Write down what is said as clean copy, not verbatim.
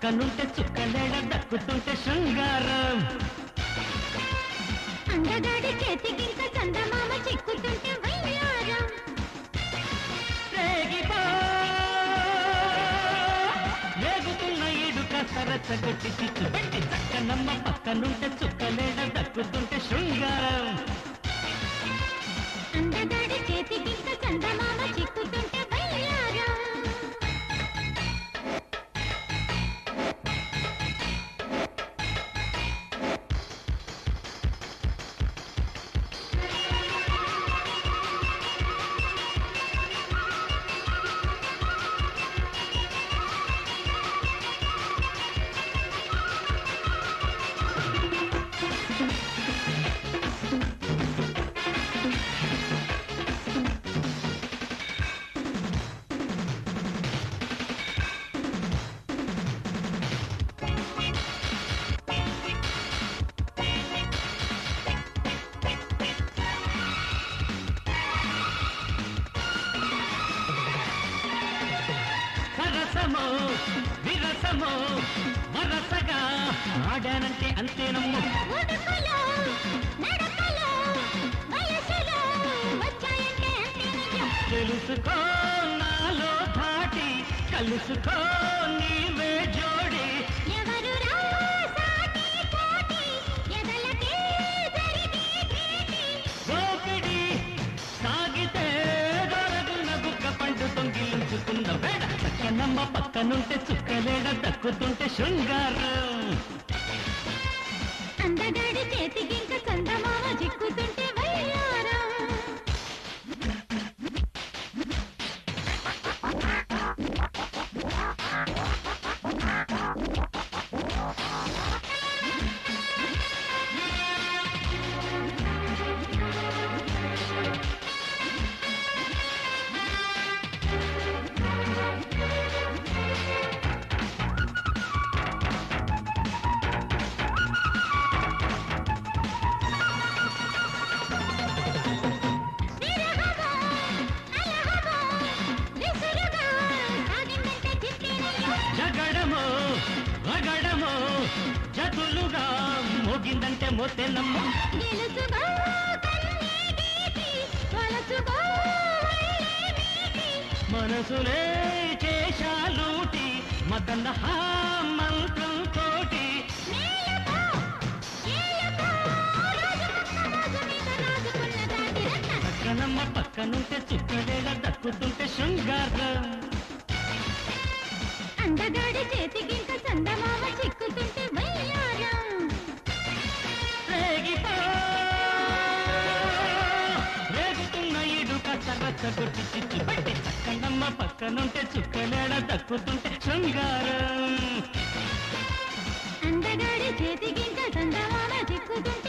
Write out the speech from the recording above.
పక్కనుంటే చుక్కలేడ దక్కుతుంటే శృంగారం అందగాడి చేతికింక చందమామ చిక్కుతుంటే వయ్యారం రేగిపో రేగుతున్న ఇడుక సరసగొట్టి చిచ్చు పెట్టి చక్కనమ్మ పక్కనుంటే చుక్కలేడ దక్కుతుంటే శృంగారం అందగాడి చేతికింక చందమామ చిక్కుతుంటే వయ్యారం సరసమో విరసమో వరసగా ఆడానంటే అంతేనమ్మో ఉడుకులో నడకలో వయసులో వచ్చాయంటే అంతే నిజం తెలుసుకో నాలో ధాటి కలుసుకో నీవే జోడి ఎవరు సాటి పోటీ ఎదలకే జరిగే భేటీ గోపిడి సాగితే దొరగున బుక్క పండు తొంగిలించుకున్న వేడ చక్కనమ్మ పక్కనుంటే చుక్కలేడ దక్కుతుంటే శృంగారం అందగాడి చేతికింక చందమామ చిక్కుతుంటే వయ్యారం విరహమో అలహమో విసురుగా సాగిందంటే చిత్తేనయ్యో జగడమో రగడమో జతులుగా మోగిందంటే మోతేనమ్మ గెలుచుగో కన్నే గీతి వలచుగో వల్లే మీటి మనసులే చేశాలూటి మదన మంత్రం తోటి మేలుకో ఏలుకో రోజుకొక్క మోజు మీద రాజుకున్న దాటి రత్న పక్కనమ్మ పక్కనుంటే చుక్కలేడ దక్కుతుంటే శృంగారం అందగాడి చేతికింక చందమామ చిక్కుతుంటే వయ్యారం రేగిపో రేగుతున్న ఇడుక సరసగొట్టి చిచ్చు పెట్టి చక్కనమ్మ పక్కనుంటే చుక్కలేడ దక్కుతుంటే శృంగారం అందగాడి చేతికింక చందమామ చిక్కుతుంటే